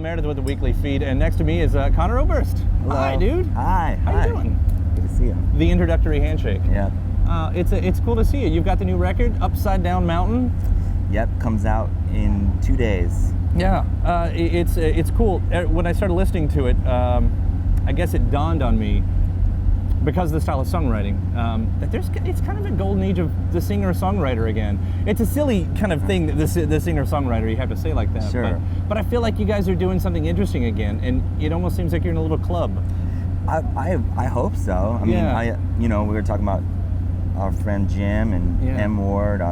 Meredith with the Weekly Feed, and next to me is Conor Oberst. Hello. Hi, dude. Hi. How you doing? Good to see you. The introductory handshake. Yeah. It's cool to see you. You've got the new record, Upside Down Mountain. Yep, comes out in 2 days. Yeah, it's cool. When I started listening to it, I guess it dawned on me, because of the style of songwriting, that it's kind of a golden age of the singer-songwriter again. It's a silly kind of thing, the singer-songwriter, you have to say like that. Sure. But I feel like you guys are doing something interesting again, and it almost seems like you're in a little club. I hope so. I mean, we were talking about our friend Jim and M. Ward,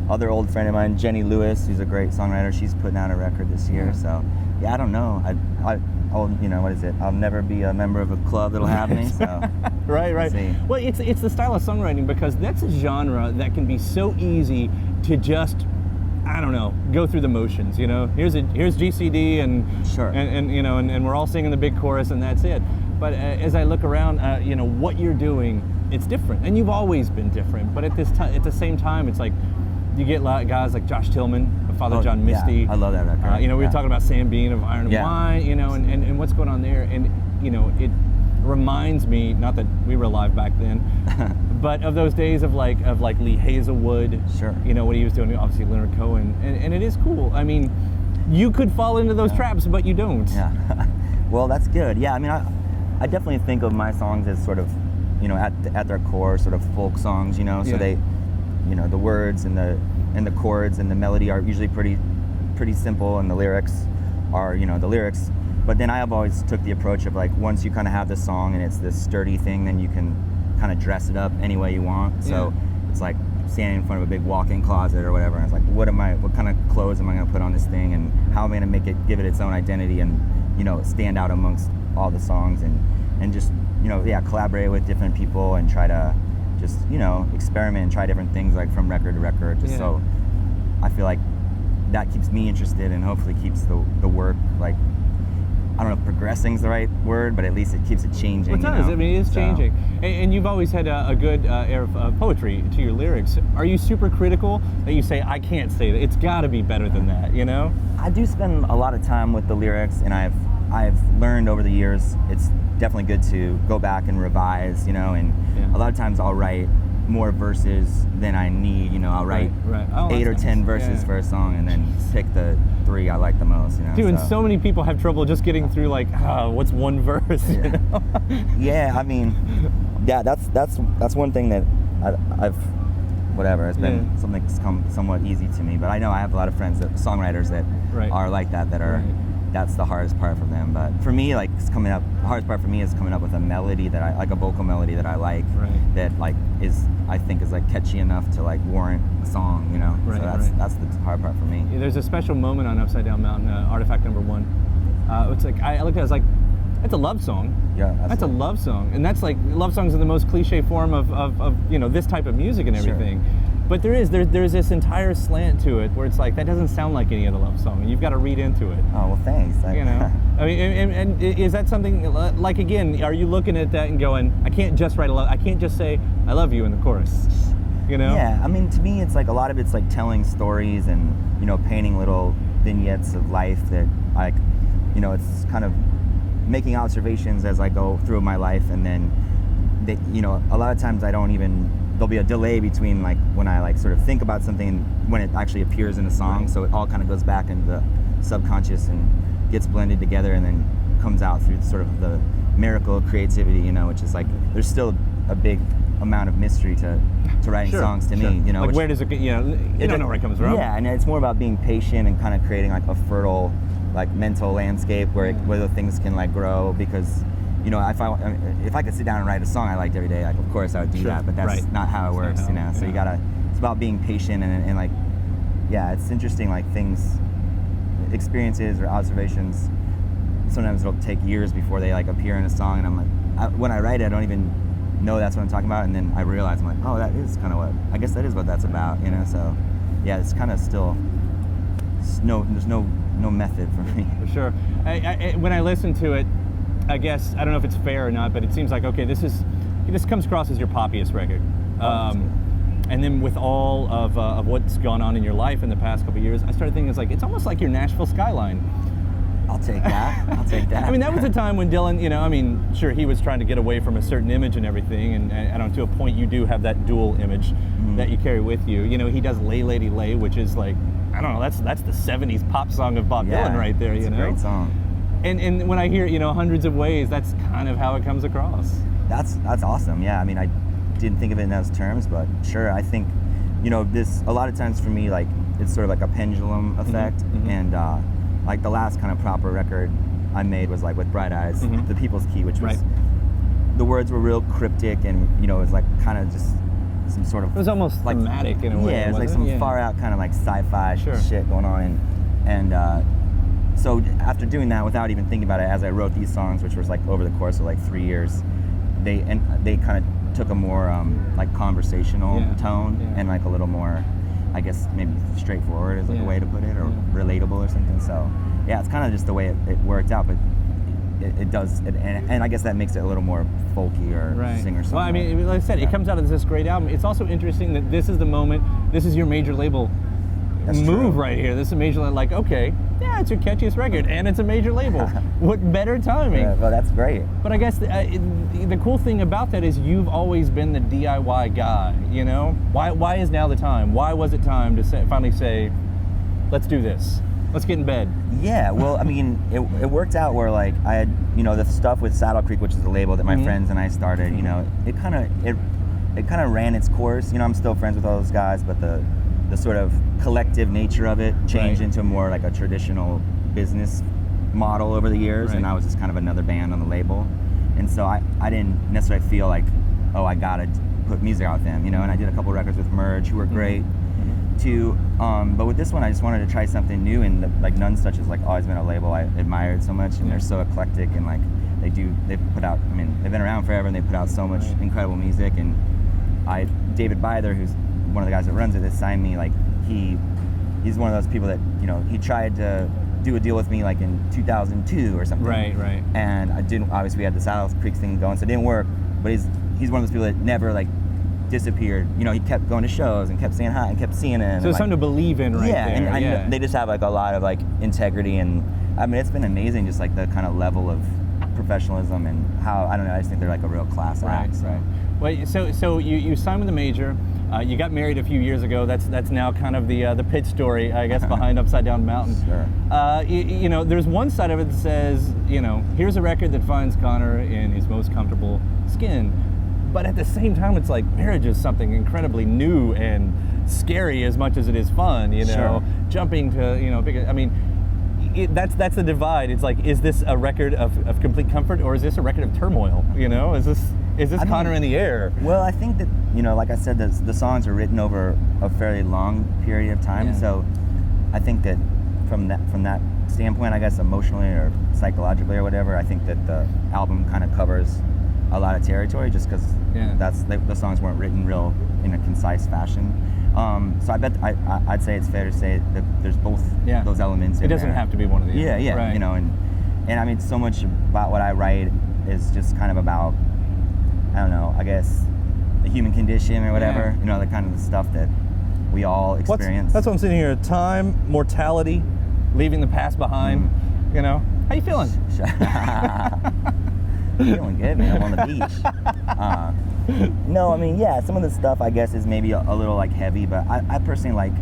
other old friend of mine, Jenny Lewis, who's a great songwriter. She's putting out a record this year. So, yeah, I don't know. I'll, what is it? I'll never be a member of a club that'll have me. So, right. See. Well, it's the style of songwriting, because that's a genre that can be so easy to just, I don't know, go through the motions. Here's GCD and sure, and we're all singing the big chorus and that's it. But as I look around, what you're doing, it's different, and you've always been different. But at the same time, it's like you get guys like Josh Tillman of Father John Misty. Yeah, I love that record. We were talking about Sam Bean of Iron and Wine, and what's going on there, and it reminds me, not that we were alive back then, but of those days of like Lee Hazelwood. Sure. What he was doing, obviously Leonard Cohen, and it is cool. I mean, you could fall into those traps, but you don't. Yeah. Well, that's good. Yeah, I mean, I definitely think of my songs as sort of, at their core, sort of folk songs. So they, the words and the chords and the melody are usually pretty simple, and the lyrics are, the lyrics. But then I have always took the approach of like, once you kind of have the song and it's this sturdy thing, then you can kind of dress it up any way you want. So it's like standing in front of a big walk-in closet or whatever, and it's like, what kind of clothes am I going to put on this thing, and how am I going to give it its own identity, and stand out amongst all the songs, and just collaborate with different people and try to just experiment and try different things, like from record to record, just so I feel like that keeps me interested, and hopefully keeps the work, like, I don't know if progressing is the right word, but at least it keeps it changing. It does. I mean, it is changing. And you've always had a good air of poetry to your lyrics. Are you super critical that you say, I can't say that, it's got to be better than that, I do spend a lot of time with the lyrics, and I've learned over the years it's definitely good to go back and revise, and a lot of times I'll write more verses than I need, I'll write 8 or 10 verses for a song, and then pick the 3 I like the most, Dude, and so many people have trouble just getting through, like, what's one verse, Yeah, I mean, that's one thing that I've it's been something that's come somewhat easy to me, but I know I have a lot of friends, songwriters that are like that are that's the hardest part for them. But for me, like, the hardest part for me is coming up with a melody that I like, a vocal melody that I like, that like I think is like catchy enough to like warrant a song, So that's the hard part for me. There's a special moment on Upside Down Mountain, Artifact number 1. It's like, I looked at it, I was like, that's a love song. Yeah, absolutely. That's a love song, and that's like, love songs are the most cliche form of this type of music and everything. Sure. But there's this entire slant to it where it's like, that doesn't sound like any other love song, and you've got to read into it. Oh, well, thanks. I mean, and is that something, like, again, are you looking at that and going, I can't just write I can't just say I love you in the chorus, Yeah, I mean, to me, it's like a lot of it's like telling stories and painting little vignettes of life that, like, it's kind of making observations as I go through my life, and then a lot of times there'll be a delay between like when I like sort of think about something and when it actually appears in a song. So it all kind of goes back into the subconscious and gets blended together, and then comes out through sort of the miracle of creativity, which is like, there's still a big amount of mystery to writing songs to me, like, where does it get, you don't know where it comes from. Yeah, and it's more about being patient and kind of creating like a fertile, like, mental landscape where the things can like grow, because if I could sit down and write a song I liked every day, like, of course I would do that, but that's not how it works, So you gotta, it's about being patient and like, it's interesting, like, experiences or observations, sometimes it'll take years before they like appear in a song, and I'm like, when I write it, I don't even know that's what I'm talking about, and then I realize, I'm like, oh, that is kind of I guess that is what that's about, So yeah, it's kind of still, there's no method for me. For sure. When I listen to it, I guess, I don't know if it's fair or not, but it seems like, okay, this comes across as your Papias record. And then with all of what's gone on in your life in the past couple of years, I started thinking, it's almost like your Nashville skyline. I'll take that. I'll take that. I mean, that was a time when Dylan, I mean, sure, he was trying to get away from a certain image and everything, and I don't know, to a point you do have that dual image that you carry with you. He does Lay Lady Lay, which is like, I don't know, that's the 70s pop song of Bob Dylan right there, it's a great song. And when I hear, Hundreds of Ways, that's kind of how it comes across. That's awesome. Yeah, I mean, I didn't think of it in those terms, but sure, I think, this, a lot of times for me, like, it's sort of like a pendulum effect, and like the last kind of proper record I made was like with Bright Eyes, The People's Key, which was, the words were real cryptic, and, it was like kind of just some sort of... It was almost like thematic in a way. Yeah, it was like some far out kind of like sci-fi shit going on, and so after doing that, without even thinking about it, as I wrote these songs, which was like over the course of like 3 years, they kind of took a more like conversational tone and like a little more, I guess maybe straightforward is like a way to put it, or relatable or something. So yeah, it's kind of just the way it worked out, but it does, and I guess that makes it a little more folky or singer-songwriter. Well, I mean, like I said, it comes out of this great album. It's also interesting that this is the moment, this is your major label move right here. This is a major, like, okay, yeah, it's your catchiest record, and it's a major label. What better timing? Yeah, well, that's great. But I guess the cool thing about that is you've always been the DIY guy, Why is now the time? Why was it time to finally say, let's do this? Let's get in bed. Yeah, well, I mean, it worked out where, like, I had, the stuff with Saddle Creek, which is the label that my friends and I started, it kind of ran its course. I'm still friends with all those guys, but the sort of collective nature of it changed into more like a traditional business model over the years, and I was just kind of another band on the label. And so I didn't necessarily feel like, oh, I gotta put music out with them, and I did a couple records with Merge, who were great too. But with this one, I just wanted to try something new, and like Nonesuch has like always been a label I admired so much, and they're so eclectic, and like they've put out, I mean, they've been around forever, and they put out so much incredible music. And David Byther, who's one of the guys that runs it, that signed me, like he's one of those people that, he tried to do a deal with me like in 2002 or something. Right. And I didn't, obviously we had the Saddle Creek thing going, so it didn't work, but he's one of those people that never like disappeared. He kept going to shows and kept saying hi and kept seeing him. So it's something to believe in there. And they just have like a lot of like integrity, and I mean, it's been amazing, just like the kind of level of professionalism and how, I don't know, I just think they're like a real class act. Right. Well, so you signed with a major. You got married a few years ago. That's now kind of the pit story, I guess, behind Upside Down Mountain. Sure. There's one side of it that says, here's a record that finds Conor in his most comfortable skin. But at the same time, it's like marriage is something incredibly new and scary as much as it is fun. Sure. Jumping to I mean, that's the divide. It's like, is this a record of complete comfort, or is this a record of turmoil? Is this Conor in the air? Well, I think that, like I said, the songs are written over a fairly long period of time. So I think that from that standpoint, I guess emotionally or psychologically or whatever, I think that the album kind of covers a lot of territory, just because the songs weren't written real in a concise fashion. So I bet I'd say it's fair to say that there's both those elements in there. It doesn't have to be one of the other. Yeah, right. And I mean, so much about what I write is just kind of about, I don't know, I guess the human condition or whatever, the kind of the stuff that we all experience. That's what I'm sitting here. Time, mortality, leaving the past behind. How you feeling? Feeling good, man. I'm on the beach. No, I mean, some of the stuff I guess is maybe a little like heavy, but I personally like,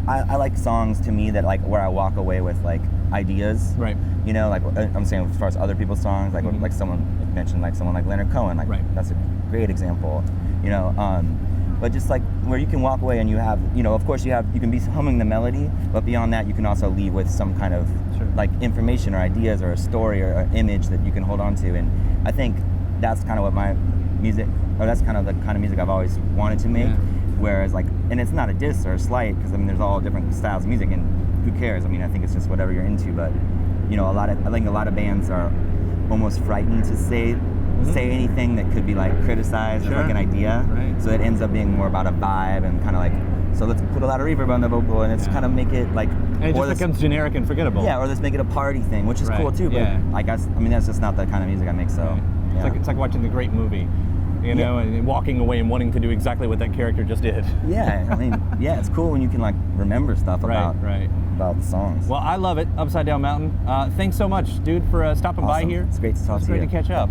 I like songs to me that like where I walk away with like ideas. Right. Like I'm saying as far as other people's songs, like like someone mentioned, like someone like Leonard Cohen, like that's a great example. But just like where you can walk away and you have, of course you can be humming the melody, but beyond that you can also leave with some kind of like information or ideas or a story or an image that you can hold on to. And I think that's kind of what my music, or that's kind of the kind of music I've always wanted to make. Whereas like, and it's not a diss or a slight, because I mean there's all different styles of music, and who cares? I mean, I think it's just whatever you're into. But I think a lot of bands are almost frightened to say anything that could be like criticized as like an idea. So it ends up being more about a vibe and kind of like, so let's put a lot of reverb on the vocal, and it's kind of make it like, and it just becomes generic and forgettable. Yeah, or let's make it a party thing, which is cool too. But I guess, I mean, that's just not the kind of music I make. So it's like watching the great movie. you know, and walking away and wanting to do exactly what that character just did. Yeah, I mean, yeah, it's cool when you can like remember stuff about the songs. Well, I love it, Upside Down Mountain. Thanks so much, dude, for stopping by here. It's great to talk to you. It's great to catch up.